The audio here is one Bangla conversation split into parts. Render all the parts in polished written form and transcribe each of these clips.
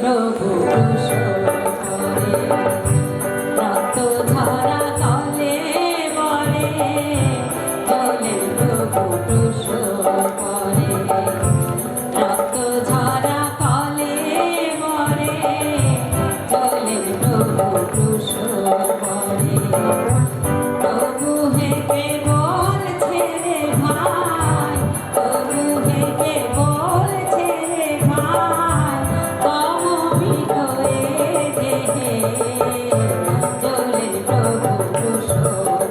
প্রভু ক্রুশ করে, রক্ত ঝরা তলে বলে চলেন প্রভু ক্রুশ করে, রক্ত ঝরা তলে বলে চলেন প্রভু ক্রুশ করে। প্রভু হেঁকে বলছে রে ভাই, প্রভু হেঁকে বলছে রে ভাই, কম বিনয়ে দেহে চলেন প্রভু ক্রুশ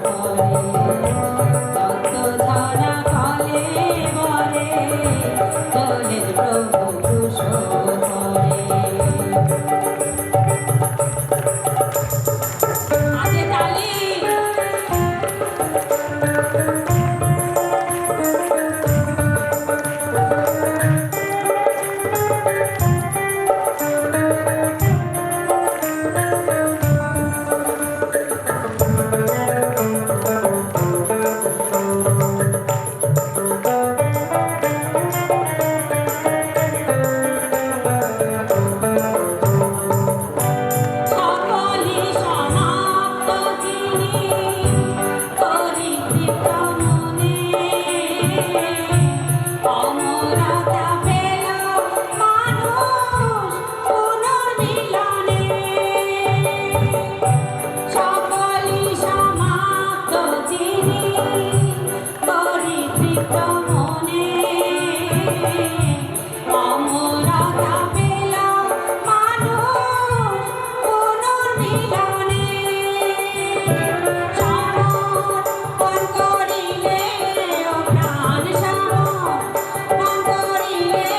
করে, রক্ত ঝরা তলে বলে চলেন প্রভু ক্রুশ করে। আজে তালি সকলি সমাপ্ত যিনি পরিতৃপ্ত মনে, অমরতা পেল মানুষ পুনর্মিলনে। সকলি সমাপ্ত যিনি পরিতৃপ্ত মনে, অমরতা পেল মানুষ পুনর্মিলনে। সমর্পণ করিলে ও প্রাণ, সমর্পণ করিলে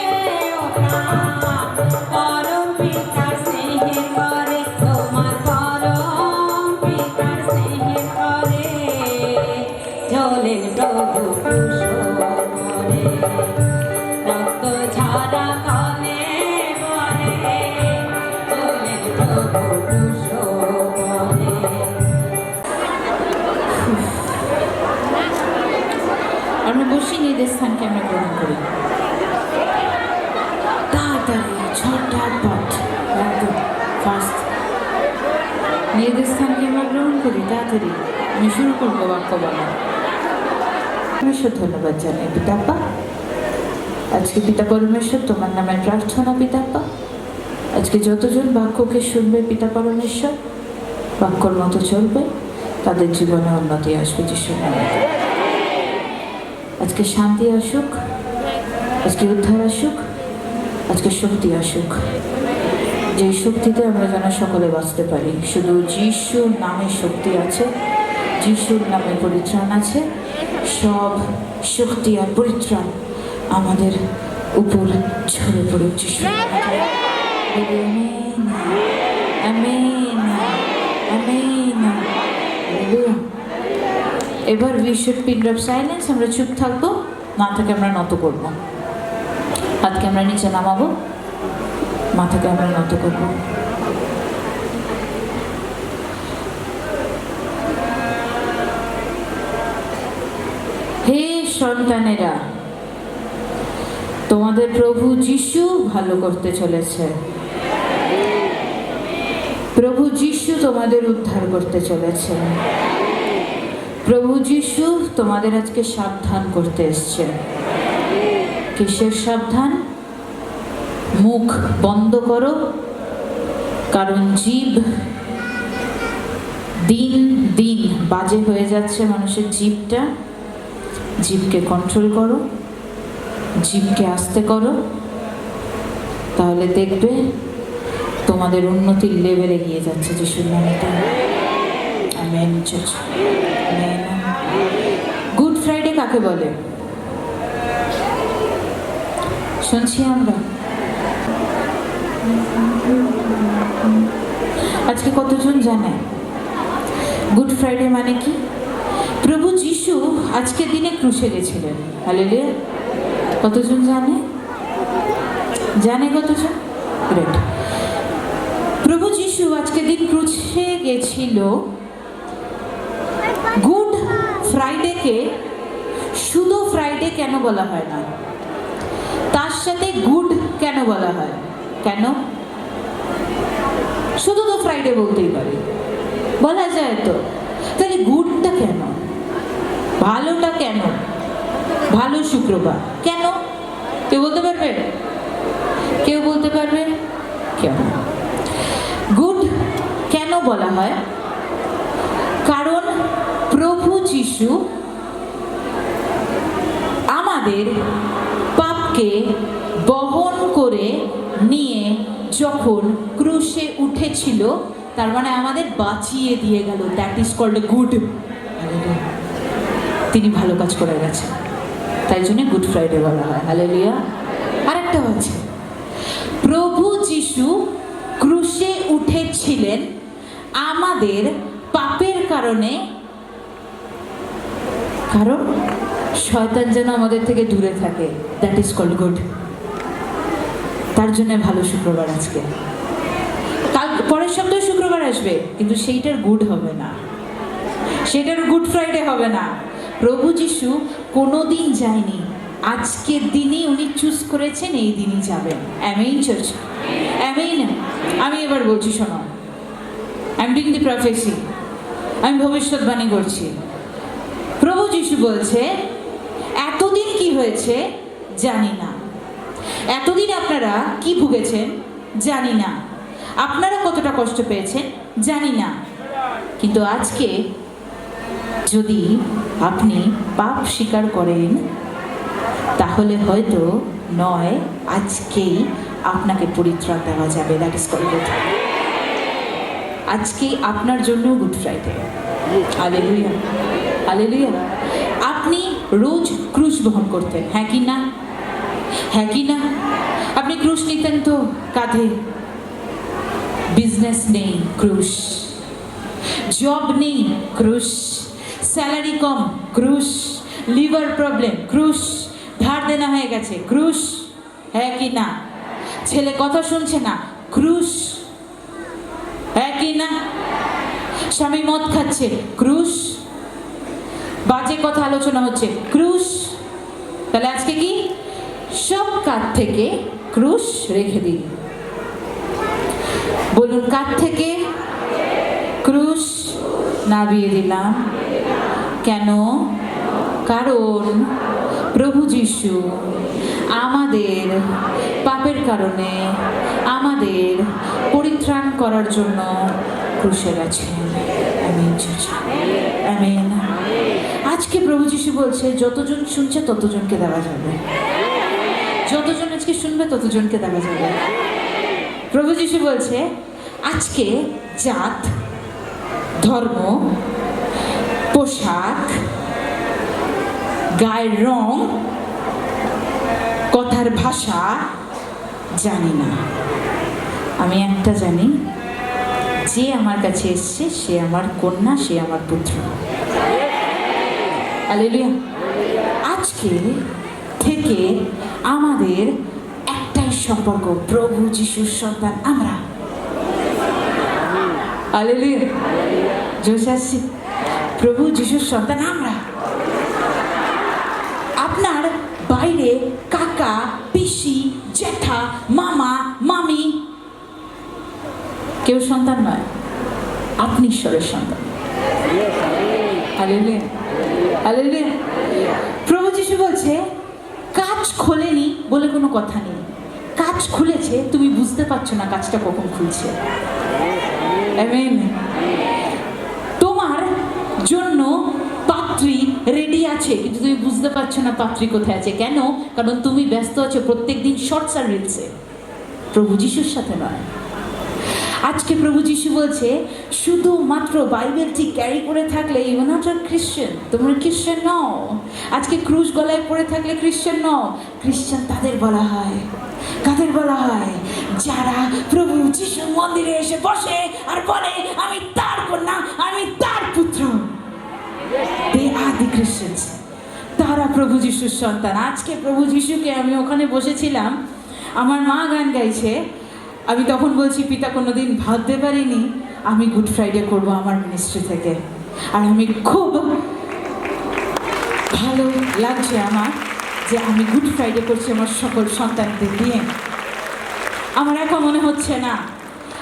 ও প্রাণ, পরম পিতার স্নেহে করে তোমার, পরম পিতার স্নেহে করে চলেন প্রভু ক্রুশ করে, রক্ত ঝরা তলে বলে চলেন প্রভু ক্রুশ করে। আমরা বসি, নিজেদের স্থানকে আমরা গ্রহণ করি। তাড়াতাড়ি ঝটপট একদম ফাস্ট নিজেদের স্থানকে আমরা গ্রহণ করি। তাড়াতাড়ি আমি শুরু করবো বাক্য বলা। পরমেশ্বর ধন্যবাদ জানাই পিতাপ্পা, আজকে পিতা পরমেশ্বর তোমার নামের প্রার্থনা পিতাপ্পা, আজকে যতজন বাক্যকে শুনবে পিতা পরমেশ্বর, বাক্যর মতো চলবে, তাদের জীবনে উন্নতি আসবে যিশুর নামে। আজকে শান্তি আসুক, আজকে উদ্ধার আসুক, আজকে শক্তি আসুক, যেই শক্তিতে আমরা যেন সকলে বাঁচতে পারি। শুধু যিশুর নামে শক্তি আছে, যিশুর নামে পরিত্রাণ আছে। সব শক্তি আর পরিত্রাণ আমাদের উপর ঝরে পড়ুক যিশুর নামে। Amen, amen, amen. হালেলুয়া। এবার we should be of silence, আমরা চুপ থাকবো, মাথাকে আমরা নত করব, হাতকে আমরা নিচে নামাবো, মাথাকে আমরা নত করব। হে সন্তানেরা, তোমাদের প্রভু যিশু ভালো করতে চলেছে। প্রভু যিশু তোমাদের উদ্ধার করতে চলেছে। প্রভু যিশু তোমাদের আজকে সাবধান করতে এসছে। কিসের সাবধান? মুখ বন্ধ করো, কারণ জীব দিন দিন বাজে হয়ে যাচ্ছে মানুষের জীবটা। জীবকে কন্ট্রোল করো, জীবকে আস্তে করো, তাহলে দেখবে তোমাদের উন্নতির লেভেল এগিয়ে যাচ্ছে যিশুর নামে। আমেন। গুড ফ্রাইডে কাকে বলে শুনছি আমরা? আজকে কতজন জানে গুড ফ্রাইডে মানে কি? প্রভু যিশু আজকে দিনে ক্রুশে গেছিলেন। হালেলুয়া। কতজন জানে? জানে কতজন? গ্রেট। প্রভু যিশু আজকে দিন ক্রুশে গেছিল। গুড ফ্রাইডেকে শুধু ফ্রাইডে কেন বলা হয় না? তার সাথে গুড কেন বলা হয়? কেন? শুধু তো ফ্রাইডে বলতেই পারি, বলা যায় তো। তাহলে গুডটা কেন, ভালোটা কেন, ভালো শুক্রবার কেন? কেউ বলতে পারবে? কেউ বলতে পারবে? কেন গুড কেন বলা হয়? কারণ প্রভু যিশু আমাদের পাপকে বহন করে নিয়ে যখন ক্রুশে উঠেছিল, তার মানে আমাদের বাঁচিয়ে দিয়ে গেল। That is called good. তিনি ভালো কাজ করে গেছেন, তাই জন্য গুড ফ্রাইডে বলা হয়। হালেলুয়া। আরেকটা হচ্ছে প্রভু যিশু ক্রুশে উঠেছিলেন আমাদের পাপের কারণে, কারণ শয়তান যেন আমাদের থেকে দূরে থাকে। That is called good. তার জন্য ভালো শুক্রবার আজকে। কাল পরের সপ্তাহে শুক্রবার আসবে, কিন্তু সেইটার গুড হবে না, সেটার গুড ফ্রাইডে হবে না। প্রভু যিশু কোনোদিন যায়নি, আজকের দিনই উনি চুজ করেছেন, এই দিনই যাবেন। আমেইন চার্চ, আমেইন। আমি এবার বলছি, শোনো, আই এম ডুইং দি প্রফেসি, আমি ভবিষ্যৎবাণী করছি। প্রভু যিশু বলছে, এতদিন কি হয়েছে জানি না, এতদিন আপনারা কি ভুগেছেন জানি না, আপনারা কতটা কষ্ট পেয়েছেন জানি না, কিন্তু আজকে যদি আপনি পাপ স্বীকার করেন, তাহলে হয়তো নয়, আজকেই আপনাকে পরিত্রাণ দেওয়া যাবে। That is called good. আজকে আপনার জন্য গুড ফ্রাইডে। Hallelujah, hallelujah. আপনি রোজ ক্রুশ বহন করতেন, হ্যাঁ কি না? হ্যাঁ কি না? আপনি ক্রুশ নিতেন তো কাঁধে। বিজনেস নেই, ক্রুশ। জব নেই, ক্রুশ। স্যালারি কম, ক্রুশ। লিভার প্রবলেম, ক্রুশ। ধার দেনা হয়ে গেছে, ক্রুশ। হ্যাঁ কি না? ছেলে কথা শুনছে না, ক্রুশ। হ্যাঁ কি না? স্বামী মদ খাচ্ছে, ক্রুশ। বাজে কথা আলোচনা হচ্ছে, ক্রুশ। তাহলে আজকে কি? সব কাঁধ থেকে ক্রুশ রেখে দিন। বলুন, কাঁধ থেকে ক্রুশ নামিয়ে দিলাম। কেন? কারণ প্রভু যিশু আমাদের পাপের কারণে আমাদের পরিত্রাণ করার জন্য ক্রুশে গেছেন। Amen, amen. আজকে প্রভু যিশু বলছে, যতজন শুনছে ততজনকে দেওয়া যাবে, যতজন আজকে শুনবে ততজনকে দেওয়া যাবে। প্রভু যিশু বলছে, আজকে জাত, ধর্ম, পোশাক, গায়ের রং, কথার ভাষা জানি না, আমি একটা জানি, যে আমার কাছে এসছে সে আমার কন্যা, সে আমার পুত্র। হালেলুয়া। আজকে থেকে আমাদের একটাই সম্পর্ক, প্রভু যিশুর সন্তান আমরা। হালেলুয়া। জোশ আসছে। প্রভু যিশুর সন্তান আমরা। আপনার বাইরে কাকা, পিসি, জ্যাঠা, মামা, মামি কেউ সন্তান নয়, আপনি ঈশ্বরের সন্তান। Hallelujah, hallelujah. প্রভু যিশু বলছে, কাজ খোলেনি বলে কোনো কথা নেই, কাজ খুলেছে, তুমি বুঝতে পারছো না কাজটা কখন খুলছে। আমেন। তোমার জন্য পাত্রী রেডি আছে, কিন্তু তুমি বুঝতে পারছো না পাত্রী কোথায় আছে। কেন? কারণ তুমি ব্যস্ত আছো প্রত্যেকদিন শর্টস আর রিলসে, প্রভু যিশুর সাথে নয়। আজকে প্রভু যিশু বলছে, শুধুমাত্র বাইবেলটি ক্যারি করে থাকলে you are not a Christian, তোমরা খ্রিশ্চান নও। আজকে ক্রুশ গলায় পড়ে থাকলে খ্রিশ্চান নও। খ্রিশ্চান তাদের বলা হয়, কাদের বলা হয়? যারা প্রভু যিশুর মন্দিরে এসে বসে আর বলে, আমি তার কন্যা, আমি তার পুত্র। দে আর দি খ্রিশ্চানস। তারা প্রভু যিশুর সন্তান। আজকে প্রভু যিশুকে, আমি ওখানে বসেছিলাম, আমার মা গান গাইছে, আমি তখন বলছি, পিতা কোনোদিন ভাবতে পারিনি আমি গুড ফ্রাইডে করব আমার মিনিস্ট্রি থেকে। আর আমি খুব ভালো লাগছে আমার যে আমি গুড ফ্রাইডে করছি আমার সকল সন্তানদের দিয়ে। আমার একা মনে হচ্ছে না,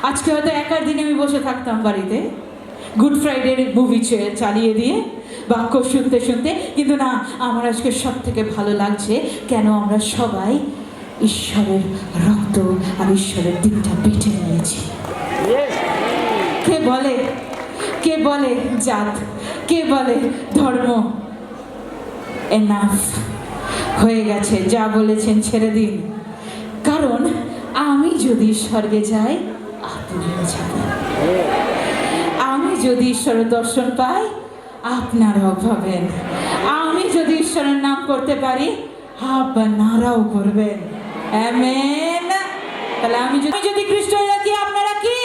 আজকে হয়তো একার দিনে আমি বসে থাকতাম বাড়িতে গুড ফ্রাইডের মুভি চালিয়ে দিয়ে বাক্য শুনতে শুনতে, কিন্তু না, আমার আজকে সব থেকে ভালো লাগছে কেন আমরা সবাই ঈশ্বরের রক্ত আর ঈশ্বরের দিকটা বেটে নিয়েছি। কে বলে, কে বলে জাত, কে বলে ধর্ম, এনাফ হয়ে গেছে, যা বলেছেন ছেড়ে দিন। কারণ আমি যদি স্বর্গে যাই আপনিও যাবেন, আমি যদি ঈশ্বরের দর্শন পাই আপনারাও পাবেন, আমি যদি ঈশ্বরের নাম করতে পারি আপনারাও করবেন। আমেন। তাহলে আমি যদি খ্রিস্ট হয়ে থাকি আপনারা কি?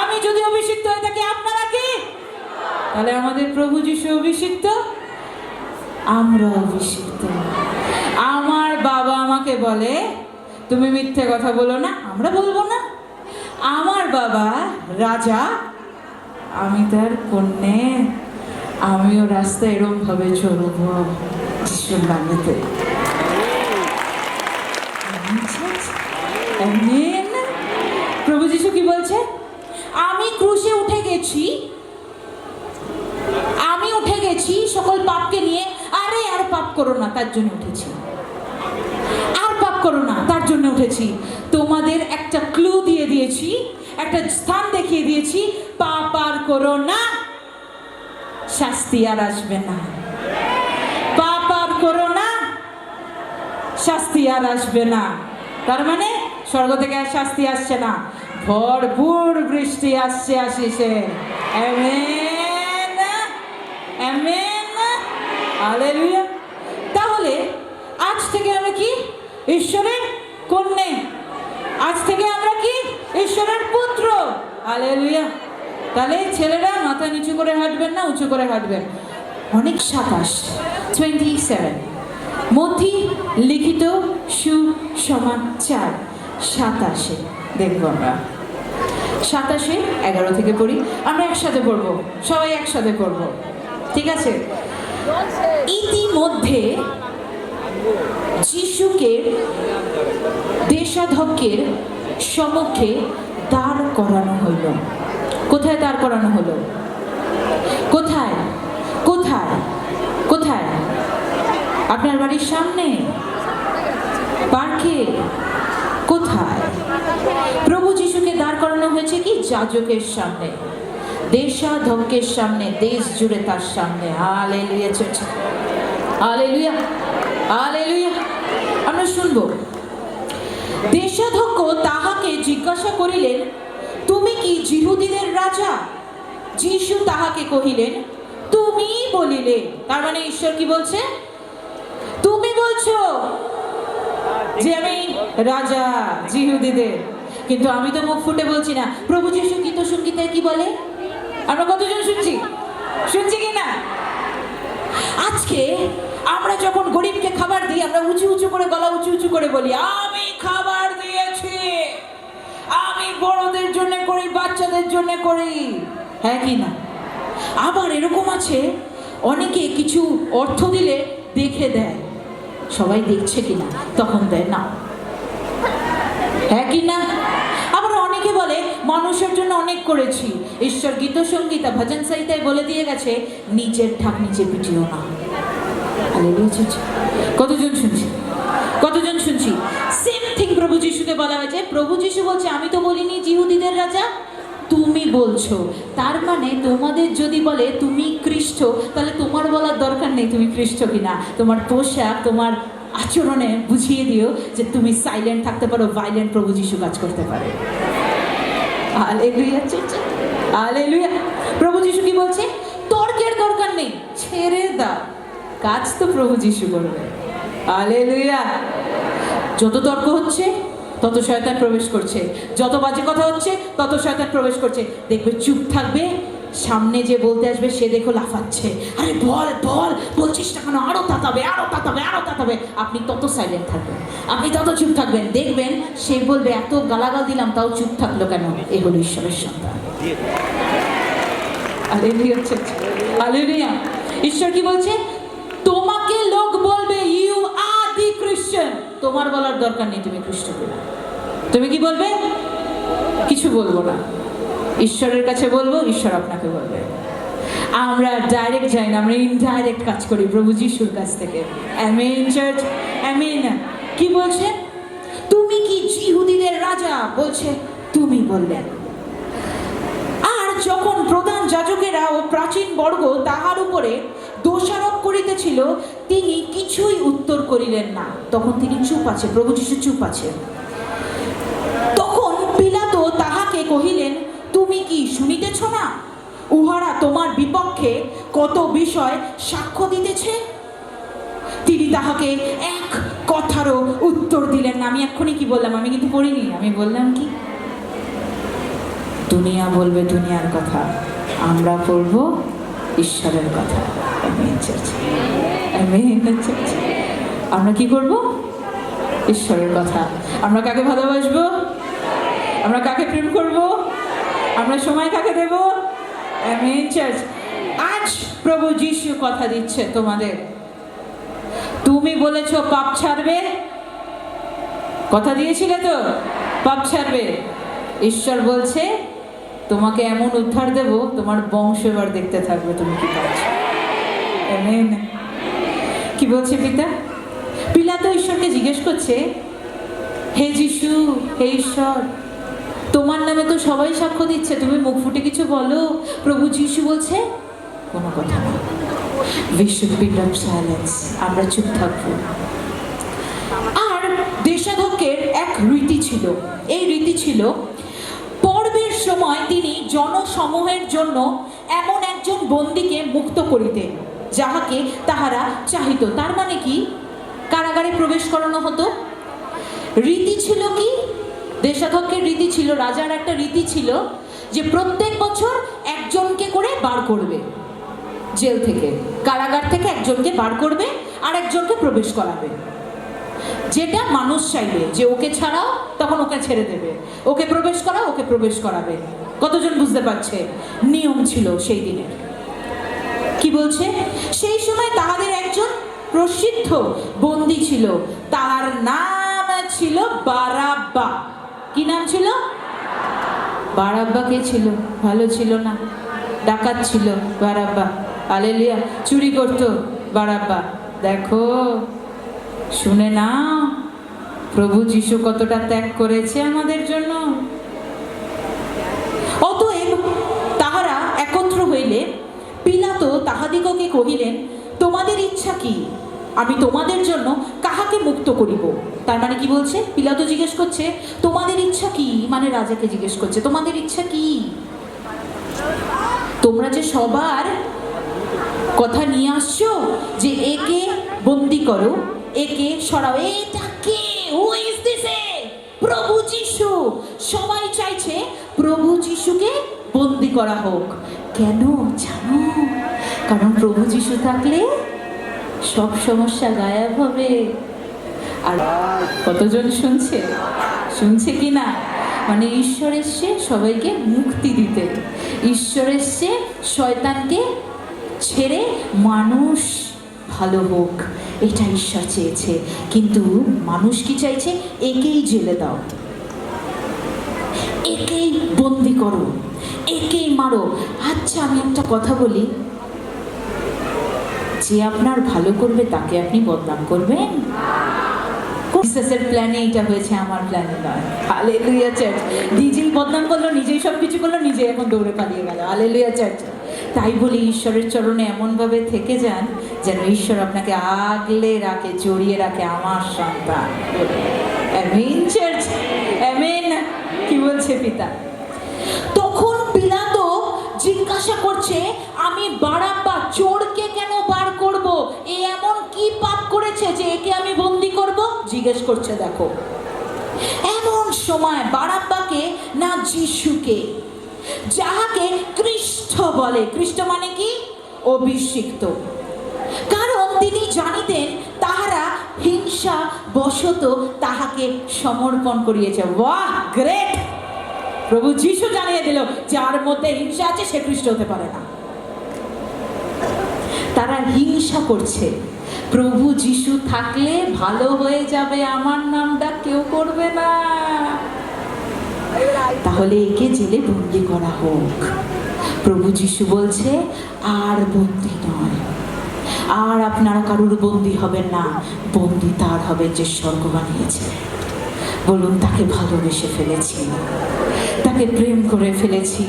আমি যদি অভিষিক্ত হয়ে থাকি আপনারা কি? তাহলে আমাদের প্রভু যিশু অভিষিক্ত, আমরা অভিষিক্ত। আমার বাবা আমাকে বলে তুমি মিথ্যে কথা বলো না, আমরা বলবো না। আমার বাবা রাজা, আমি তার কন্যে, আমিও রাস্তায় এরম ভাবে চলবো যিশুর নামেতে। প্রভু যিশু কি বলছে? আমি ক্রুশে উঠে গেছি, আমি উঠে গেছি সকল পাপকে নিয়ে। আরে আর পাপ করো না, তার জন্য উঠেছি। আর পাপ করো না, তার জন্য উঠেছি। তোমাদের একটা ক্লু দিয়ে দিয়েছি, একটা স্থান দেখিয়ে দিয়েছি। পাপ আর করো না, শাস্তি আর আসবে না। পাপ আর করো না, শাস্তি আর আসবে না। তার মানে স্বর্গ থেকে আর শাস্তি আসছে না, ভরপুর বৃষ্টি আসছে আশিসে। Amen, amen, hallelujah. তাহলে আজ থেকে আমরা কি? ঈশ্বরের কন্যা। আজ থেকে আমরা কি? ঈশ্বরের পুত্র। হালেলুয়া। তাহলে ছেলেরা মাথা নিচু করে হাঁটবেন না, উঁচু করে হাঁটবেন। অনেক 27 মধ্যে লিখিত সুসমাচার 27 দেখবো আমরা। 27 11 থেকে পড়ি, আমরা একসাথে পড়বো, সবাই একসাথে পড়বো, ঠিক আছে? ইতিমধ্যে যিশুকে দেশাধ্যক্ষের সম্মুখে দাঁড় করানো হইল। কোথায় দাঁড় করানো হলো? কোথায় কোথায় কোথায়? আপনার বাড়ির সামনে, পার্কে, কোথায়? প্রভু যিশুকে দাঁড় করানো হয়েছে কি? যাজকের সামনে, দেশাধ্যক্ষের সামনে, দেশ জুড়ে তার সামনে। Hallelujah, hallelujah, hallelujah. আমরা শুনবো। দেশাধ্যক্ষ তাহাকে জিজ্ঞাসা করিলেন, তুমি কি যিহুদীদের রাজা? যিশু তাহাকে কহিলেন, তুমি বলিলে। তার মানে ঈশ্বর কি বলছে? তুমি বলছো যে আমি রাজা যিহুদীদের, কিন্তু আমি তো মুখ ফুটে বলছি না। প্রভু যিশু গীত সঙ্গীতায় কি বলে? আমরা কতজন শুনছি? শুনছি কি না? আজকে আমরা যখন গরিবকে খাবার দিই, আমরা উঁচু উঁচু করে, গলা উঁচু উঁচু করে বলি, আমি খাবার দিয়েছি, আমি বড়দের জন্য করি, বাচ্চাদের জন্য করি, হ্যাঁ কি না? আবার এরকম আছে, অনেকে কিছু অর্থ দিলে দেখে দেয়, সবাই দেখছে কিনা তখন দেয় না, হ্যাঁ কি না? আবার অনেকে বলে মানুষের জন্য অনেক করেছি। ঈশ্বর গীত সঙ্গীতা ভজন সাহিত্যায় বলে দিয়ে গেছে, নিজের ঢাক নিচে পিটিও না। কতজন শুনছি? কতজন শুনছি? সেম থিং প্রভু যিশুকে বলা হয়েছে। প্রভু যিশু বলছে, আমি তো বলিনি যিহুদীদের রাজা, তুমি বলছো। তার মানে তোমাদের যদি বলে তুমি খ্রিস্ট, তাহলে তোমার বলার দরকার নেই তুমি খ্রিস্ট কিনা। তোমার পোশাক, তোমার আচরণে বুঝিয়ে দিও যে তুমি সাইলেন্ট থাকতে পারো, ভাইলেন্ট প্রভু যিশু কাজ করতে পারে। Hallelujah, hallelujah. প্রভু যিশু কি বলছে? তর্কের দরকার নেই, ছেড়ে দাও, কাজ তো প্রভু যিশু করবে। হালেলুয়া। যত তর্ক হচ্ছে তত শয়তান প্রবেশ করছে, যত বাজে কথা হচ্ছে তত শয়তান প্রবেশ করছে। দেখবে চুপ থাকবে, সামনে যে বলতে আসবে সে দেখো লাফাচ্ছে, আরে বল বল, বলছিস না কেন, আরো তাতাবে, আরো তাতাবে, আরো তাতাবে। আপনি তত সাইলেন্ট থাকবেন, আপনি তত চুপ থাকবেন। দেখবেন সে বলবে, এত গালাগাল দিলাম তাও চুপ থাকলো কেন? এ হলো ঈশ্বরের সন্তান। হালেলুয়া। ঈশ্বর কি বলছে? তোমাকে লোক বলবে ইউ আর দি ক্রিশ্চিয়ান, তোমার বলার দরকার নেই তুমি খ্রিস্ট কিনা। তুমি কি বলবে? কিছু বলবো না, ঈশ্বরের কাছে বলবো, ঈশ্বর আপনাকে বলবে। আমরা ডাইরেক্ট যাই না, আমরা ইনডাইরেক্ট কাজ করি প্রভু যিশুর কাছ থেকে। Amen church, amen. কি বলছে? তুমি কি ইহুদিদের রাজা? বলছে তুমি বললে। আর যখন প্রধান যাজকেরা ও প্রাচীন বর্গ তাহার উপরে দোষারোপ করিতেছিল, তিনি কিছুই উত্তর করিলেন না। তখন তিনি চুপ আছে, প্রভু যিশু চুপ আছে। তখন পিলাতো তাহাকে কহিলেন, তুমি কি শুনিতেছ না? উহারা তোমার বিপক্ষে কত বিষয় সাক্ষ্য দিতেছে। তিনি তাহাকে এক কথারও উত্তর দিলেন না। আমি এক্ষুনি কি বললাম? আমি কিন্তু পড়িনি, আমি বললাম কি, দুনিয়া বলবে দুনিয়ার কথা, আমরা পড়ব ঈশ্বরের কথা। Amen church, amen church. আমরা কি করব? ঈশ্বরের কথা। আমরা কাকে ভালোবাসবো? আমরা কাকে প্রেম করব? আমরা সময় কাকে দেব? Amen church. আজ প্রভু যিশু কথা দিচ্ছে তোমাদের। তুমি বলেছো পাপ ছাড়বে, কথা দিয়েছিলে তো, পাপ ছাড়বে। ঈশ্বর বলছে তোমাকে এমন উদ্ধার দেব, তোমার বংশ এবার দেখতে থাকবে তুমি কি করছো। আমেন। কি বলছে পিতা? পিলাতো ঈশ্বরকে জিজ্ঞেস করছে, হে যিশু, হে ঈশ্বর, তোমার নামে তো সবাই সাক্ষ্য দিচ্ছে, তুমি মুখ ফুটে কিছু বলো। প্রভু যিশু বলছে কোনো কথা না, we should be of silence, আমরা চুপ থাকবো। আর দেশাধ্যক্ষের এক রীতি ছিল, এই রীতি ছিল পর্বের সময় তিনি জনসমূহের জন্য এমন একজন বন্দীকে মুক্ত করিতেন যাহাকে তাহারা চাহিত। তার মানে কি? কারাগারে প্রবেশ করানো হতো। রীতি ছিল কি? দেশাধ্যক্ষের রীতি ছিল, রাজার একটা রীতি ছিল যে প্রত্যেক বছর একজনকে করে বার করবে জেল থেকে, কারাগার থেকে একজনকে বার করবে আর একজনকে প্রবেশ করাবে। যেটা মানুষ চাইবে যে ওকে ছাড়াও, তখন ওকে ছেড়ে দেবে, ওকে প্রবেশ করাও, ওকে প্রবেশ করাবে। কতজন বুঝতে পারছে? নিয়ম ছিল সেই দিনের। কি বলছে? সেই সময় তাহাদের একজন প্রসিদ্ধ বন্দী ছিল, তার নাম ছিল বারাব্বা। কি নাম ছিল? বারাব্বা। কে ছিল? ভালো ছিল না, ডাকাত ছিল বারাব্বা। হালেলুয়া। চুরি করতো বারাব্বা। দেখো, শুনে না প্রভু যিশু কতটা ত্যাগ করেছে আমাদের জন্য। অতএব তাহারা একত্র হইলে পিলাতো তাহাদিগকে কহিলেন, তোমাদের ইচ্ছা কি? আমি তোমাদের জন্য কাহাকে মুক্ত করিব? তার মানে কি বলছে? পিলাতো জিজ্ঞেস করছে তোমাদের ইচ্ছা কি, মানে রাজাকে জিজ্ঞেস করছে তোমাদের ইচ্ছা কি? তোমরা যে সবার কথা নিয়ে আসছো যে একে বন্দি করো, একে সরাও, এটা কে? Who is this? প্রভু যিশু। সবাই চাইছে প্রভু যিশুকে বন্দি করা হোক। কেন জানো? কারণ প্রভু যিশু থাকলে সব সমস্যা গায়েব হবে। আর কতজন শুনছে? শুনছে কি না? মানে ঈশ্বর এসছে সবাইকে মুক্তি দিতে, ঈশ্বর এসছে শয়তানকে ছেড়ে মানুষ ভালো হোক, এটা ঈশ্বর চেয়েছে। কিন্তু মানুষ কি চাইছে? একেই জেলে দাও, একেই বন্দি করো, একেই মারো। আচ্ছা, আমি একটা কথা বলি, যে আপনার ভালো করবে তাকে আপনি বদনাম করবেন? জিসাসের প্ল্যানে এটা হয়েছে, আমার প্ল্যানে নয়। Hallelujah church. নিজেই বদনাম করলো, নিজেই সব কিছু করলো, নিজে এখন দৌড়ে পালিয়ে গেল। Hallelujah church. তাই বলি ঈশ্বরের চরণে এমনভাবে থেকে যান যেন ঈশ্বর আপনাকে আগলে রাখে, জড়িয়ে রাখে। আমার সন্তান। Amen church, amen. কি বলছে পিতা? তখন পিলাতো জিজ্ঞাসা করছে, আমি বারাব্বা চোরকে কেন বার করব? এ এমন কি পাপ করেছে যে একে আমি বন্দি করব? জিজ্ঞেস করছে। দেখো, এমন সময় বারাব্বাকে না যিশুকে, যাহাকে খ্রিস্ট বলে। খ্রিস্ট মানে কি? অভিষিক্ত। কারণ তিনি জানিতেন তাহারা হিংসা বশত তাহাকে সমর্পণ করিয়েছে। বাহ, গ্রেট! প্রভু যিশু জানিয়ে দিল যার মধ্যে হিংসা আছে সে খ্রিস্ট হতে পারে না। তারা হিংসা করছে। প্রভু যিশু থাকলে ভালো হয়ে যাবে, আমার নামটা কেউ করবে না। তাহলে একে জেলে বন্দি করা হোক। প্রভু যিশু বলছে, আর বন্দি নয়, আর আপনারা কারুর বন্দি হবেন না, বন্দি তার হবে যে স্বর্গ বানিয়েছে। বলুন, তাকে ভালোবেসে ফেলেছি, তাকে প্রেম করে ফেলেছি।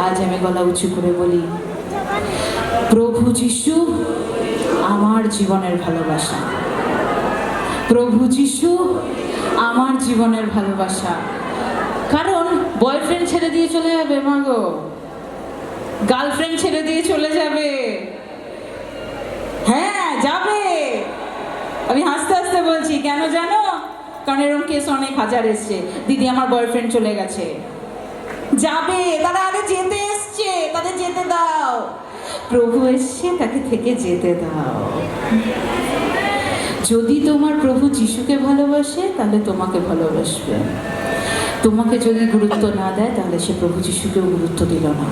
আজ আমি গলা উঁচু করে বলি, প্রভু যিশু আমার জীবনের ভালোবাসা, প্রভু যিশু আমার জীবনের ভালোবাসা। কারণ বয়ফ্রেন্ড ছেড়ে দিয়ে চলে যাবে, মাগো, গার্লফ্রেন্ড ছেড়ে দিয়ে চলে যাবে, হ্যাঁ যাবে। আমি হাসতে হাসতে বলছি, কেন জানো? কারণ এরকম কেস অনেক হাজার এসছে, দিদি আমার বয়ফ্রেন্ড চলে গেছে, যাবে, তারা আগে যেতে এসছে, তাদের যেতে দাও। প্রভু এসছে, তাকে থেকে যেতে দাও। যদি তোমার প্রভু যিশুকে ভালোবাসে, তাহলে তোমাকে ভালোবাসবে। তোমাকে যদি গুরুত্ব না দেয়, তাহলে সে প্রভু যিশুকেও গুরুত্ব দিল না।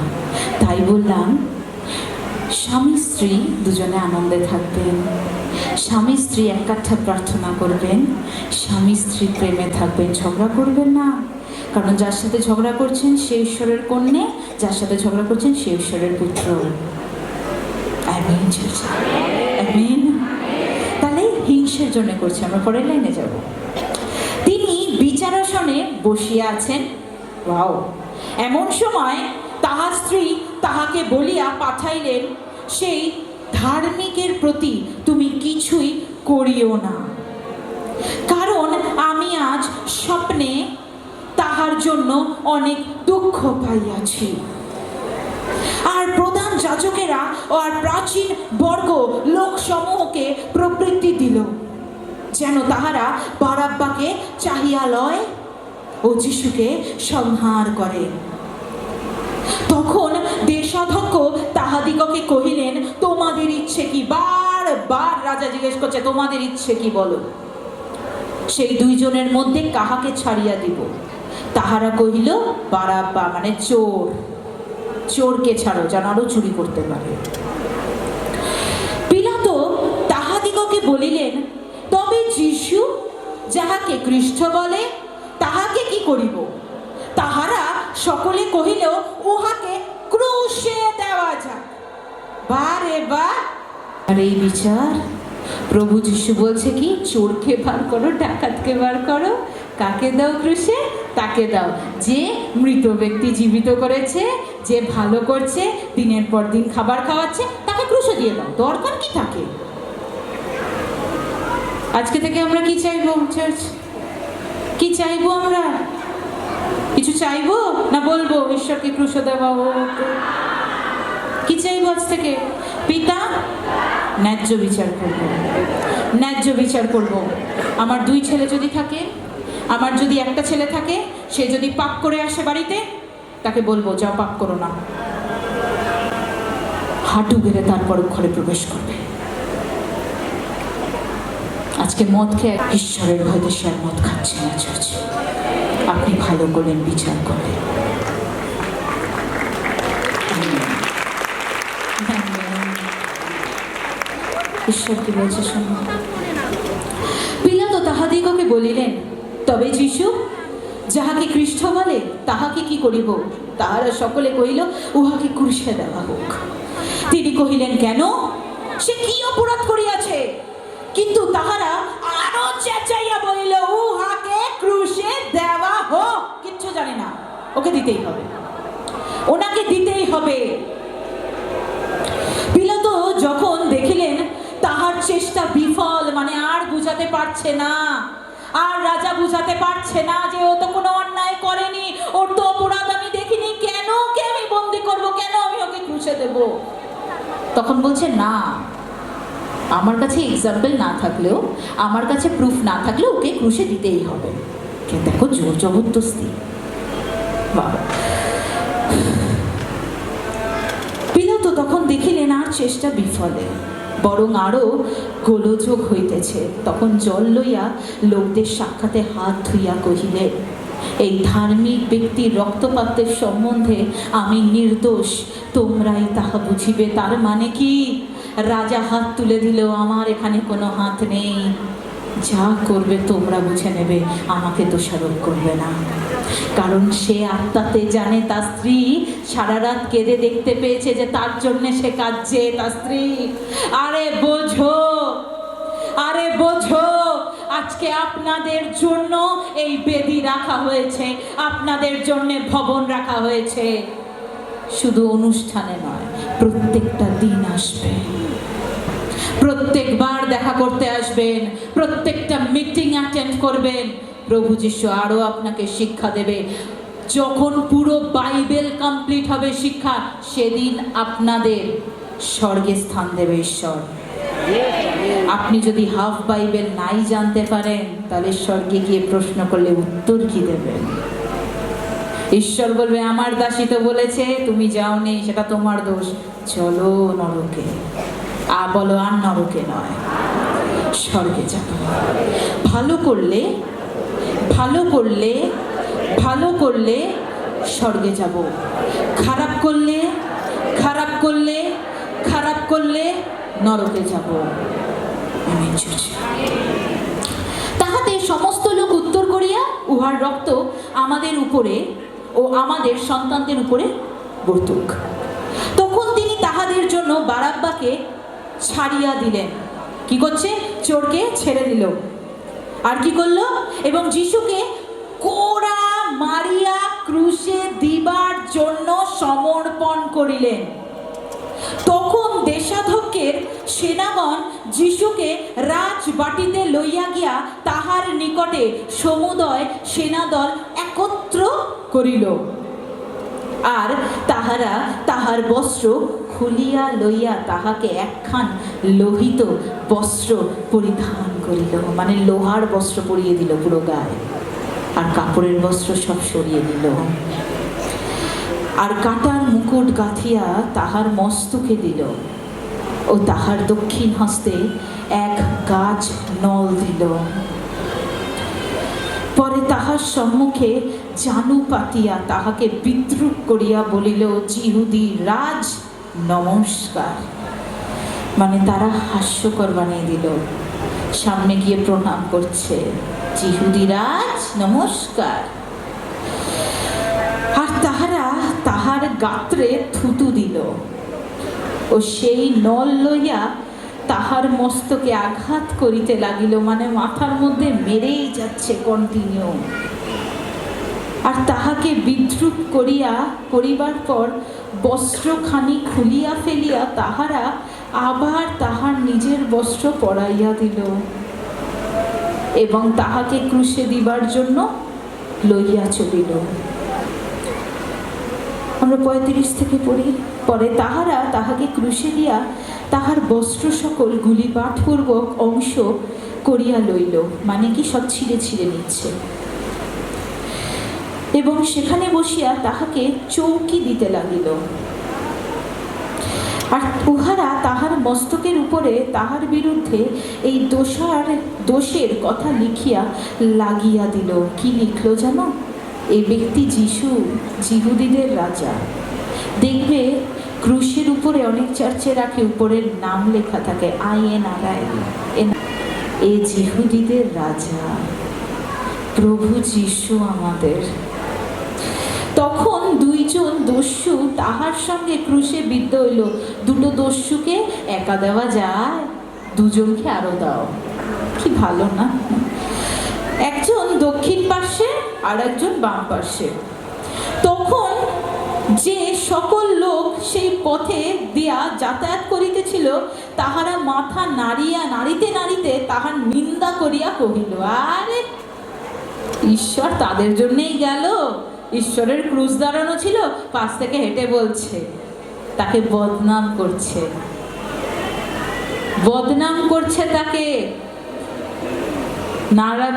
তাই বললাম, স্বামী স্ত্রী দুজনে আনন্দে থাকবেন, স্বামী স্ত্রী এক কাঠা প্রার্থনা করবেন, স্বামী স্ত্রী প্রেমে থাকবেন, ঝগড়া করবেন না। কারণ যার সাথে ঝগড়া করছেন সে ঈশ্বরের কন্যে, যার সাথে ঝগড়া করছেন সে ঈশ্বরের পুত্র। আমিন, আমিন। তাহলে হিংসের জন্য করছে। আমরা পরের লাইনে যাব। তিনি বিচারাসনে বসিয়া আছেন। ওয়াও! এমন সময় তাহার স্ত্রী তাহাকে বলিয়া পাঠাইলেন, সেই ধার্মিকের প্রতি তুমি কিছুই করিও না, কারণ আমি আজ স্বপ্নে তাহার জন্য অনেক দুঃখ পাইয়াছি। আর প্রধান যাজকেরা আর প্রাচীন বর্গ লোকসমূহকে প্রবৃত্তি দিল, যেন তাহারা বারাব্বাকে চাহিয়া লয় ও যিশুকে সংহার করে। তখন দেশাধ্যক্ষ তাহাদিগকে কহিলেন, তোমাদের ইচ্ছে কি? বারবার রাজা জিজ্ঞেস করছে, তোমাদের ইচ্ছে কি বলো? সেই দুইজনের মধ্যে কাহাকে ছাড়িয়া দিব? তাহারা কহিল, বারাব্বা, মানে চোর, চোরকে ছাড়ো, যেন আরো চুরি করতে পারে। পিলাতো তাহাদিগকে বলিলেন, তবে যিশু যাহাকে খ্রিস্ট বলে, তাহাকে কি করিব? তাহারা সকলে কহিল, উহাকে ক্রুশে দেওয়া যাক। বারে বা! আর এই বিচার প্রভু যিশু বলছে কি? চোরকে বার করো, ডাকাতকে বার করো, কাকে দাও ক্রুশে? তাকে দাও যে মৃত ব্যক্তি জীবিত করেছে, যে ভালো করছে, দিনের পর দিন খাবার খাওয়াচ্ছে, তাকে ক্রুশে দিয়ে দাও। দরকার কি থাকে? আজকে থেকে আমরা কি চাইবো? চার্চ কি চাইবো? আমরা কিছু চাইবো না বলবো ঈশ্বরকে ক্রুশে দেওয়া হোক? কি চাইবো আজ থেকে? পিতা, ন্যায্য বিচার করব, ন্যায্য বিচার করব। আমার দুই ছেলে যদি থাকে, আমার যদি একটা ছেলে থাকে, সে যদি পাপ করে আসে বাড়িতে, তাকে বলবো, যাও পাপ করো না। হাঁটু গেড়ে তারপর ঘরে প্রবেশ করবে। আজকে মদ খেয়ে ঈশ্বরের ভয়তে সে আর মদ খাচ্ছে না। চার্চ, আপনি ভালো করলেন বিচার করলেন। ঈশ্বর কি বলছে শুনুন। পিলাতো তাহাদিগকে বলিলেন, তবে যিশু যাহাকে খ্রিস্ট বলে, তাহাকে কি করিব? তাহারা সকলে কহিল, উহাকে ক্রুশে দেওয়া হোক। তিনি কহিলেন, কেন? সে কি অপরাধ করিয়াছে? কিন্তু তাহারা আরো চেঁচাইয়া বলিল, উহাকে ক্রুশে দেওয়া হোক। কিচ্ছু জানে না, ওকে দিতেই হবে, ওনাকে দিতেই হবে। পিলাতো যখন দেখিলেন তাহার চেষ্টা বিফল, মানে আর বুঝাতে পারছে না, আর রাজা বুঝাতে পারছে না যে ও তো কোনো অন্যায় করেনি, ওর তো অপরাধ আমি দেখিনি, কেন ওকে আমি বন্দি করবো, কেন আমি ওকে ক্রুশে দেব? তখন বলছে, না, আমার কাছে এক্সাম্পল না থাকলেও, আমার কাছে প্রুফ না থাকলেও ওকে ক্রুশে দিতেই হবে। দেখো, জোর জবরদস্তি। বাবা! পিলাতো তখন দেখিলেন আর চেষ্টা বিফলে, বরং আরো গোলযোগ হইতেছে। তখন জল লইয়া লোকদের সাক্ষাতে হাত ধুইয়া কহিলেন, এই ধার্মিক ব্যক্তির রক্তপাতের সম্বন্ধে আমি নির্দোষ, তোমরাই তাহা বুঝিবে। তার মানে কি? রাজা হাত তুলে দিলেও আমার এখানে কোনো হাত নেই। যা করবে তোমরা বুঝে নেবে, আমাকে দোষারোপ করবে না। কারণ সে আত্মাতে জানে তার স্ত্রী সারা রাত কেঁদে দেখতে পেয়েছে যে তার জন্যে সে কাঁদছে, তার স্ত্রী। আরে বোঝো, আরে বোঝো, আজকে আপনাদের জন্য এই বেদি রাখা হয়েছে, আপনাদের জন্য ভবন রাখা হয়েছে। শুধু অনুষ্ঠানে নয়, প্রত্যেকটা দিন আসবে, প্রত্যেকবার দেখা করতে আসবেন, প্রত্যেকটা মিটিং অ্যাটেন্ড করবেন। প্রভু যিশু আরো আপনাকে শিক্ষা দেবে। যখন পুরো বাইবেল কমপ্লিট হবে শিক্ষা, সেদিন আপনাদের স্বর্গে স্থান দেবে ঈশ্বর। আপনি যদি হাফ বাইবেল নাই জানতে পারেন, তাহলে স্বর্গে গিয়ে প্রশ্ন করলে উত্তর কি দেবেন? ঈশ্বর বলবে, আমার দাসী তো বলেছে তুমি যাওনি, সেটা তোমার দোষ, চলো নরকে। বলো, আর নরকে নয়, স্বর্গে যাব। ভালো করলে, ভালো করলে, ভালো করলে স্বর্গে যাব। খারাপ করলে, খারাপ করলে, খারাপ করলে নরকে যাব। তাহাতে সমস্ত লোক উত্তর করিয়া, উহার রক্ত আমাদের উপরে ও আমাদের সন্তানদের উপরে বর্তুক। তখন তিনি তাহাদের জন্য বারাব্বাকে ছাড়িয়া দিলেন। কি করছে? চোরকে ছেড়ে দিল। আর কি করলো? এবং যিশুকে কোড়া মারিয়া ক্রুশে দিবার জন্য সমর্পণ করিলেন। তখন দেশাধ্যক্ষের সেনাগণ যিশুকে রাজবাটিতে লইয়া গিয়া তাহার নিকটে সমুদয় সেনাদল একত্র করিল। আর তাহারা তাহার বস্ত্র খুলিয়া লইয়া তাহাকে একখান লোহিত বস্ত্র পরিধান করিল, মানে লোহার বস্ত্র পরিয়ে দিল পুরো গায়ে, আর কাপড়ের বস্ত্র সব সরিয়ে দিল। আর কাটার মুকুট গাঁথিয়া তাহার মস্তকে দিল, ও তাহার দক্ষিণ হস্তে এক গাছ নল দিল। পরে তাহার সম্মুখে জানু পাতিয়া তাহাকে বিদ্রুপ করিয়া বলিল, যিহুদি রাজ নমস্কার। মানে তারা হাস্যকর বানিয়ে দিল, সামনে গিয়ে প্রণাম করছে, যিহুদি রাজ নমস্কার। আর তাহারা তাহার গাত্রে থুতু দিল, ও সেই নল লইয়া তাহার মস্তকে আঘাত করিতে লাগিল, মানে মাথার মধ্যে মেরেই যাচ্ছে কন্টিনিউ। আর তাহাকে বিদ্রুপ করিবার পর বস্ত্রখানি খুলিয়া ফেলিয়া তাহারা আবার তাহার নিজের বস্ত্র পরাইয়া দিল, এবং তাহাকে ক্রুশে দিবার জন্য লইয়া চলিল। আমরা 35 থেকে পড়ি। পরে তাহারা তাহাকে ক্রুশে দিয়া তাহার বস্ত্র সকল গুলিপাঠপূর্বক অংশ করিয়া লইল, মানে কি সব ছিঁড়ে ছিঁড়ে নিচ্ছে, এবং সেখানে বসিয়া তাহাকে চৌকি দিতে লাগিল। আর উহারা তাহার মস্তকের উপরে তাহার বিরুদ্ধে এই দোষের কথা লিখিয়া লাগিয়া দিল। কি লিখলো জানো? এই ব্যক্তি যিশু, যিহুদিদের রাজা। দেখবে ক্রুশের উপরে অনেক চার্চে রাখে, উপরের নাম লেখা থাকে INRI, এ যিহুদিদের রাজা, প্রভু যিশু আমাদের। তখন দুইজন দস্যু তাহার সঙ্গে ক্রুশে বিদ্ধ হইল। দুটো দস্যুকে একা দেওয়া যায়? দুজনকে আরো দাও, কি ভালো না? একজন দক্ষিণ পার্শ্বে আর একজন বাম পার্শ্বে। তখন যে সকল লোক সেই পথে দিয়া যাতায়াত করিতেছিল, তাহারা মাথা নাড়িতে নাড়িতে তাহার নিন্দা করিয়া কহিল, আরে ঈশ্বর তাদের জন্যই গেল, ঈশ্বরের ক্রুশ দাঁড়ানো ছিল, পাশ থেকে হেঁটে বলছে, তাকে বদনাম করছে, বদনাম করছে তাকে,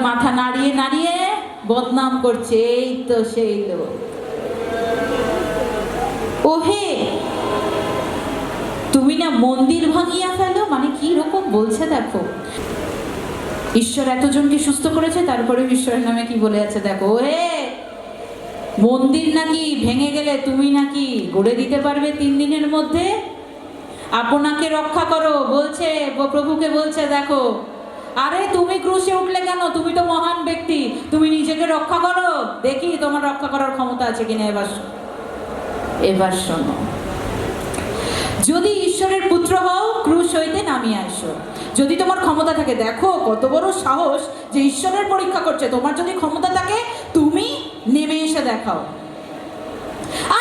মাথা নাড়িয়ে নাড়িয়ে বদনাম করছে, এই তো সেই লোক। ওহে, তুমি না মন্দির ভাঙিয়া ফেলো, মানে কি রকম বলছে দেখো। ঈশ্বর এতজনকে সুস্থ করেছে, তারপরে ঈশ্বরের নামে কি বলে আছে দেখো। ওহে, মন্দির নাকি ভেঙে গেলে তুমি নাকি গড়ে দিতে পারবে 3 দিনের মধ্যে? আপনাকে রক্ষা করো বলছে, প্রভুকে বলছে দেখো, আরে তুমি ক্রুশে উঠলে কেন? তুমি তো মহান ব্যক্তি, তুমি নিজেকে রক্ষা করো, দেখি তোমার রক্ষা করার ক্ষমতা আছে কিনা। এবার শোনো, যদি ঈশ্বরের পুত্র হও ক্রুশ হইতে নামিয়ে আসো। যদি তোমার ক্ষমতা থাকে, দেখো কত বড় সাহস যে ঈশ্বরের পরীক্ষা করছে। তোমার যদি ক্ষমতা থাকে তুমি নেমে এসে দেখাও।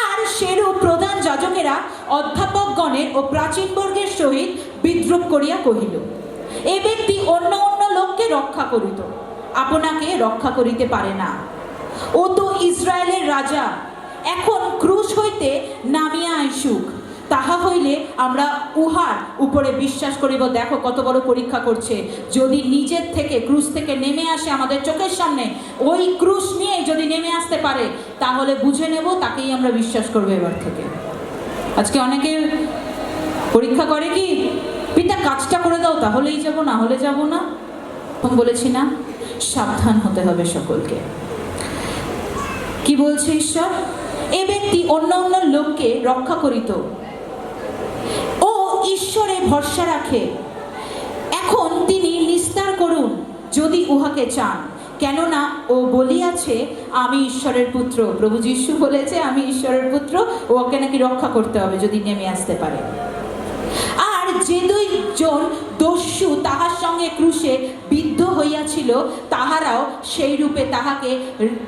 আর সেরূপ প্রধান যাজকেরা অধ্যাপকগণের ও প্রাচীন বর্গের সহিত বিদ্রুপ করিয়া কহিল, এ ব্যক্তি অন্য অন্য লোককে রক্ষা করিত, আপনাকে রক্ষা করিতে পারে না। ও তো ইসরায়েলের রাজা, এখন ক্রুশ হইতে নামিয়া আইসুক, তাহা হইলে আমরা উহার উপরে বিশ্বাস করিব। দেখো কত বড় পরীক্ষা করছে। যদি নিজের থেকে ক্রুশ থেকে নেমে আসে আমাদের চোখের সামনে, ওই ক্রুশ নিয়ে যদি নেমে আসতে পারে, তাহলে বুঝে নেব তাকেই আমরা বিশ্বাস করবো এবার থেকে। আজকে অনেকে পরীক্ষা করে কি, পিতা কাজটা করে দাও তাহলেই যাব, না হলে যাব না। তখন বলেছি না, সাবধান হতে হবে সকলকে। কি বলছে ঈশ্বর? এ ব্যক্তি অন্য অন্য লোককে রক্ষা করিত, ও ঈশ্বরে ভরসা রাখে, এখন তিনি নিস্তার করুন যদি উহাকে চান, কেননা ও বলিয়াছে আমি ঈশ্বরের পুত্র। প্রভু যীশু বলেছে আমি ঈশ্বরের পুত্র, ওকে নাকি রক্ষা করতে হবে যদি নেমে আসতে পারে। আর যে দুইজন দস্যু তাহার সঙ্গে ক্রুশে বিদ্ধ হইয়াছিল, তাহারাও সেই রূপে তাহাকে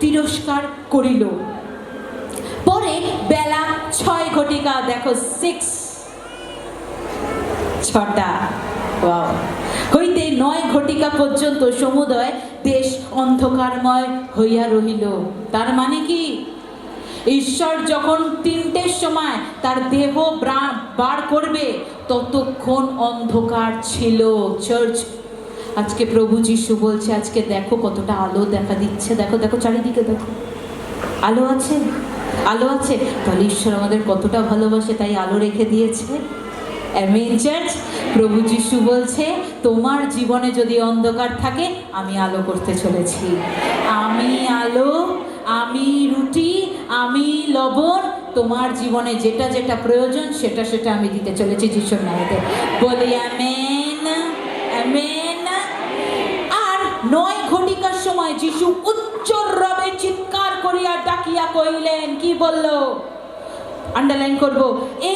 তিরস্কার করিল। পরে বেলা 6 ঘটিকা, দেখো 6টা হইতে 9 ঘটিকা পর্যন্ত সমুদয় দেশ অন্ধকারময় হইয়া রহিল। তার মানে কি, ঈশ্বর যখন 3টের সময় তার দেহ বার করবে, ততক্ষণ অন্ধকার ছিল চার্চ। আজকে প্রভু যীশু বলছে, আজকে দেখো কতটা আলো দেখা দিচ্ছে, দেখো দেখো চারিদিকে দেখো, আলো আছে, আলো আছে। তাহলে ঈশ্বর আমাদের কতটা ভালোবাসে, তাই আলো রেখে দিয়েছে। Amen church. প্রভু যীশু বলছে, তোমার জীবনে যদি অন্ধকার থাকে, আমি আলো করতে চলেছি। আমি আলো, আমি রুটি, আমি লবণ। তোমার জীবনে যেটা যেটা প্রয়োজন সেটা সেটা আমি দিতে চলেছি যিশুর নামেতে। বলি আমেন, আমেন। আর 9 ঘটিকার সময় যিশু উচ্চ রবে চিৎকার করিয়া ডাকিয়া কইলেন, কি বলল? আন্ডারলাইন করব,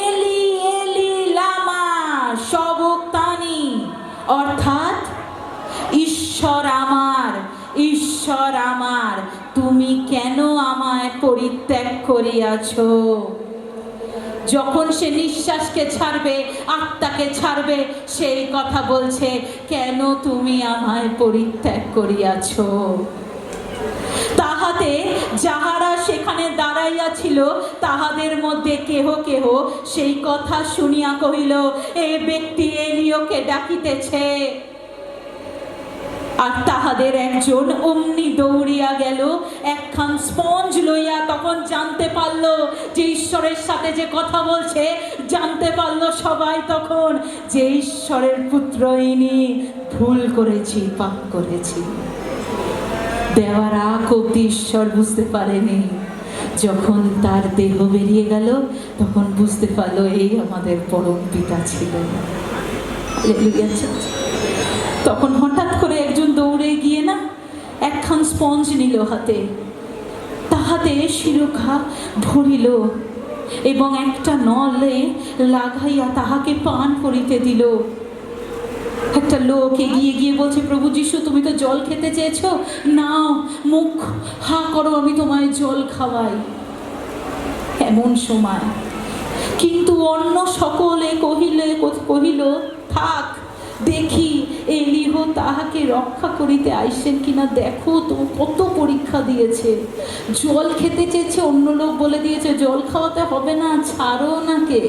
এলি এলি লামা সবক্তানি, অর্থাৎ ঈশ্বর আমার, ঈশ্বর আমার, তুমি কেন আমায় পরিত্যাগ করিয়াছ? যখন সে নিঃশ্বাসকে ছাড়বে, আত্মাকে ছাড়বে, সেই কথা বলছে, কেন তুমি আমায় পরিত্যাগ করিয়াছ? তাহাতে যাহারা সেখানে দাঁড়াইয়া ছিল, তাহাদের মধ্যে কেহ কেহ সেই কথা শুনিয়া কহিল, এ ব্যক্তি এলিয়কে ডাকিতেছে। আর তাহাদের একজন অমনি দৌড়িয়া গেল, একখান স্পঞ্জ লইয়া। তখন জানতে পারলো যে ঈশ্বরের সাথে যে কথা বলছে, জানতে পারলো সবাই তখন যে ঈশ্বরের পুত্র ইনি, ভুল করেছি, পাপ করেছি। দেওয়ার আগ অব্দি ঈশ্বর বুঝতে পারেনি। যখন তার দেহ বেরিয়ে গেল, তখন বুঝতে পারলো এই আমাদের পরম পিতা ছিলেন। তখন হঠাৎ করে একজন দৌড়ে গিয়ে না একখান স্পঞ্জ নিল হাতে, তাহাতে শিরোখা ভরিল এবং একটা নলে লাগাইয়া তাহাকে পান করিতে দিল। একটা লোক এগিয়ে গিয়ে বলছে, প্রভু যীশু তুমি তো জল খেতে চেয়েছো, নাও মুখ হা করো, আমি তোমায় জল খাওয়াই। এমন সময় কিন্তু অন্য সকলে কহিল থাক, দেখি এলিহ তাহাকে রক্ষা করিতে আইসেন কিনা। দেখো তো কত পরীক্ষা দিয়েছে, জল খেতে চেয়েছে, অন্য লোক বলে দিয়েছে জল খাওয়াতে হবে না, ছাড়ো নাকে,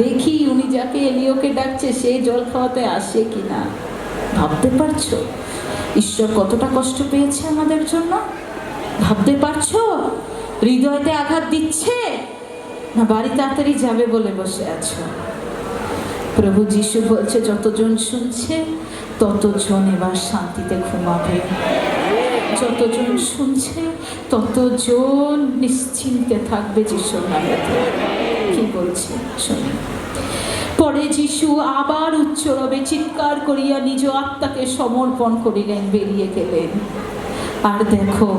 দেখি উনি যাকে এলিয়কে ডাকছে সে জল খাওয়াতে আসে কিনা। ভাবতে পারছো ঈশ্বর কতটা কষ্ট পেয়েছে আমাদের জন্য? ভাবতে পারছো হৃদয়তে আঘাত দিচ্ছে না বাড়ি তাড়াতাড়ি যাবে বলে বসে আছো? প্রভু যীশু বলছে, যতজন শুনছে ততজন এবার শান্তিতে ঘুমাবে, যতজন শুনছে ততজন নিশ্চিন্তে থাকবে যিশুর নামেতে। কি বলছে শুনি। পরে যিশু আবার উচ্চরবে চিৎকার করিয়া নিজ আত্মাকে সমর্পণ করিলেন, বেরিয়ে গেলেন। আর দেখো,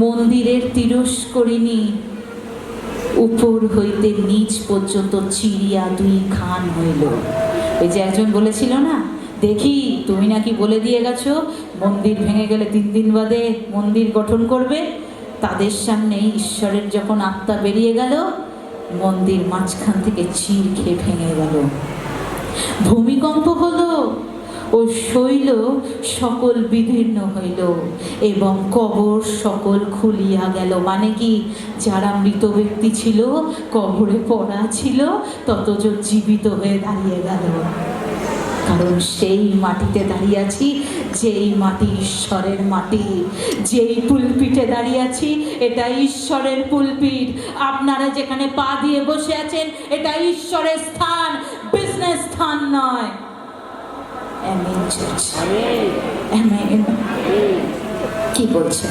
মন্দিরের তিরস্করিণী উপর হইতে নিচ পর্যন্ত চিরিয়া দুই খান হইল। এই যে একজন বলেছিল না, দেখি তুমি নাকি বলে দিয়ে গেছো মন্দির ভেঙে গেলে 3 দিন বাদে মন্দির গঠন করবে। তাদের সামনে ঈশ্বরের যখন আত্মা বেরিয়ে গেল, মন্দির মাঝখান থেকে চির খেয়ে ভেঙে গেল। ভূমিকম্প হলো ও শৈল সকল বিদীর্ণ হইল এবং কবর সকল খুলিয়া গেল। মানে কি, যারা মৃত ব্যক্তি ছিল, কবরে পড়া ছিল, ততজন জীবিত হয়ে দাঁড়িয়ে গেল। কারণ সেই মাটিতে দাঁড়িয়ে আছি, যেই মাটি ঈশ্বরের মাটি। যেই পুলপিটে দাঁড়িয়ে আছি, এটা ঈশ্বরের পুলপিট। আপনারা যেখানে পা দিয়ে বসে আছেন, এটা ঈশ্বরের স্থান, বিজনেস স্থান নয়। Amen church, amen. কি বলছে?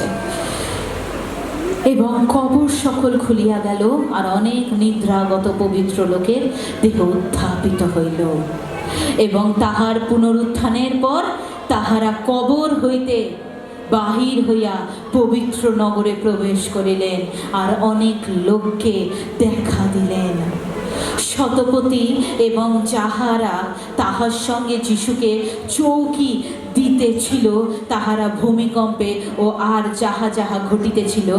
এবং কবর সকল খুলিয়া গেল, আর অনেক নিদ্রাগত পবিত্র লোকের দেহ উত্থাপিত হইল। এবং তাহার পুনরুত্থানের পর তাহারা কবর হইতে বাহির হইয়া পবিত্র নগরে প্রবেশ করিলেন, আর অনেক লোককে দেখা দিলেন। শতপতি এবং যাহারা তাহার সঙ্গে যিশুকে চৌকি দিতেছিল, তাহারা ভূমিকম্পে ও আর যাহা যাহা ঘটিতেছিল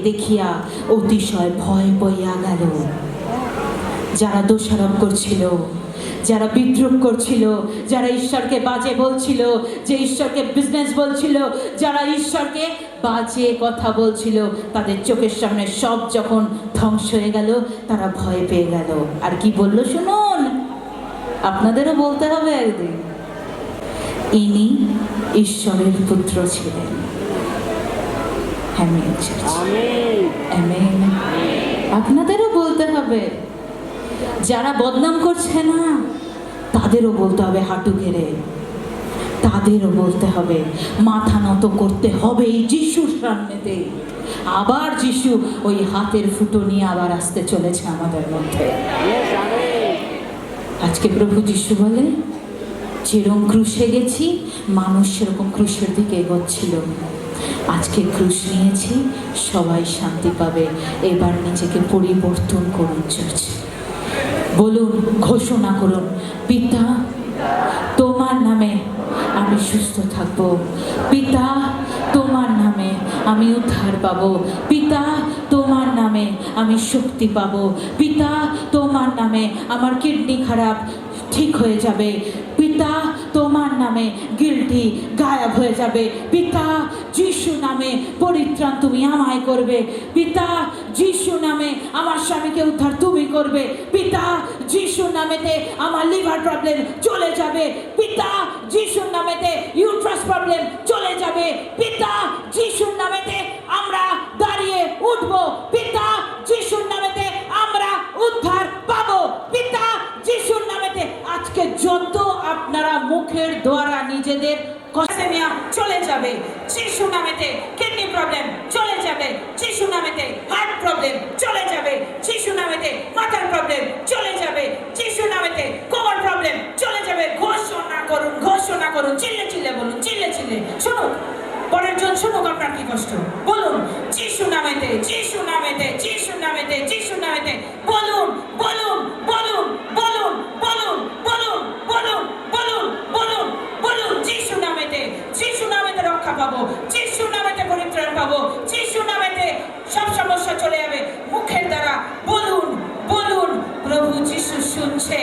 দেখিয়া অতিশয় ভয় পাইয়া গেল। যারা দোষারোপ করছিল, যারা বিদ্রুপ করছিল, যারা ঈশ্বরকে বাজে বলছিল, যে ঈশ্বরকে বিজনেস বলছিল, যারা ঈশ্বরকে বাজে কথা বলছিল, তাদের চোখের সামনে সব যখন ধ্বংস হয়ে গেল, তারা ভয় পেয়ে গেল। আর কি বলল শুনুন, আপনাদেরও বলতে হবে একদিন, ইনি ঈশ্বরের পুত্র ছিলেন। Amen church, amen. আপনাদেরও বলতে হবে। যারা বদনাম করছে না, তাদেরও বলতে হবে হাঁটু গেড়ে, তাদেরও বলতে হবে, মাথা নত করতে হবে এই যিশুর সামনেতে। আবার যিশু ওই হাতের ফুটো নিয়ে আবার আসতে চলেছে আমাদের মধ্যে। আজকে প্রভু যিশু বলে, যেরকম ক্রুশে গেছি, মানুষ সেরকম ক্রুশের দিকে এগোচ্ছিল। আজকে ক্রুশ নিয়েছি, সবাই শান্তি পাবে। এবার নিজেকে পরিবর্তন করুন চার্চ। বলুন, ঘোষণা করুন, পিতা তোমার নামে আমি সুস্থ থাকব। পিতা তোমার নামে আমি উদ্ধার পাবো। পিতা তোমার নামে আমি শক্তি পাবো। পিতা তোমার নামে আমার কিডনি খারাপ ঠিক হয়ে যাবে। পিতা তোমার নামে গিল্টি গায়েব হয়ে যাবে। পিতা যিশু নামে পরিত্রাণ তুমি আমায় করবে। পিতা যিশু নামে আমার স্বামীকে উদ্ধার তুমি করবে। পিতা যিশু নামেতে আমার লিভার প্রবলেম চলে যাবে। পিতা যিশুর নামেতে ইউট্রাস প্রবলেম চলে যাবে। পিতা যিশুর নামেতে আমরা দাঁড়িয়ে উঠব। পিতা যিশুর নামেতে আমরা উদ্ধার পাবো। পিতা যিশুর নামেতে আজকে যত আপনারা মুখের দ্বারা নিজেদের কসেমিয়া চলে যাবে, যিশু নামেতে কিডনি প্রবলেম চলে যাবে, যিশু নামেতে হার্ট প্রবলেম চলে যাবে, যিশু নামেতে মাথার প্রবলেম চলে যাবে, যিশু নামেতে কোমর প্রবলেম চলে যাবে। ঘোষণা করুন, ঘোষণা করুন, চিল্লে চিল্লে বলুন, চিল্লে চিল্লে শুনুন। পরের জন শুনুক আপনার কি কষ্ট। বলুন, যিশু নামেতে, যিশু নামেতে, যিশু নামেতে, যিশু নামেতে বলুন, বলুন, বলুন, বলুন, বলুন, বলুন, বলুন, বলুন, বলুন, বলুন। যিশু নামেতে, যিশু নামেতে রক্ষা পাবো, যিশু নামেতে পরিত্রাণ পাবো, যিশু নামেতে সব সমস্যা চলে যাবে। মুখের দ্বারা বলুন, বলুন। প্রভু যিশু শুনছে।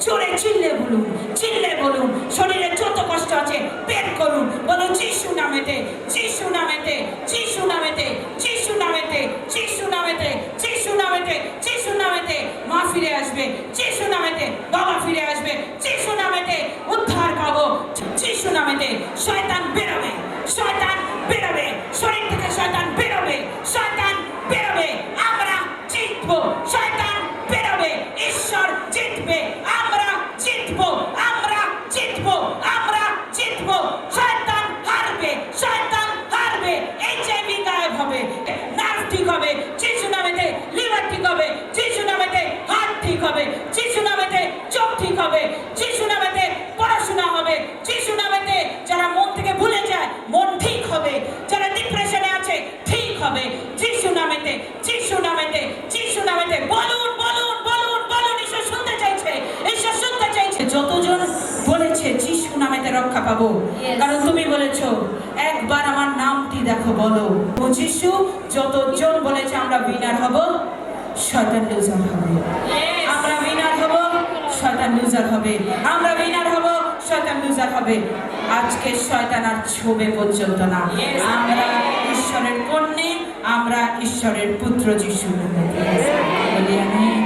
জোরে চিল্লে বলুন, চিল্লে বলুন। শরীরে যত কষ্ট আছে বের করুন। বলুন, যিশু নামেতে, যিশু নামেতে, যিশু নামেতে, যিশু নামেতে, যিশু নামেতে, যিশু নামেতে, যিশু নামেতে মা ফিরে আসবে, যিশু নামেতে বাবা ফিরে আসবে, যিশু নামেতে উদ্ধার পাবো, যিশু নামেতে শয়তান বেরোবে, শয়তান বেরোবে, শরীর থেকে শয়তান বেরোবে, শয়তান বেরোবে। আমরা জিতবো, শয়তান বেরোবে, ঈশ্বর জিতবে। আমরা জিতবো, আমরা জিতবো, আমরা জিতবো। শয়তান হারবে, শয়তান হারবে। এইচআইভি গায়েব হবে, নার্ভ ঠিক হবে যিশু নামেতে, লিভার ঠিক হবে যিশু নামেতে, হার্ট ঠিক হবে যিশু নামেতে, হবে, যারা ডিপ্রেশনে আছে ঠিক হবে যিশু নামেতে, যিশু নামেতে, যিশু নামেতে। বলুন বলুন বলুন বলুন, ঈশ্বর শুনতে চাইছে, ঈশ্বর শুনতে চাইছে। যতজন বলেছে যিশু নামেতে রক্ষা পাবো, কারণ তুমি বলেছো একবার আমার নামটি দেখো, বলো ও যিশু। যতজন বলেছে আমরা উইনার হব, শয়তান লুজার হবে। আমরা উইনার হব, শয়তান লুজার হবে। আমরা উইনার হব, শয়তান লুজার হবে। আজকে শয়তান আর ছোবে পর্যন্ত না। আমরা ঈশ্বরের কন্যা, আমরা ঈশ্বরের পুত্র যিশু নামে বলি আমেন।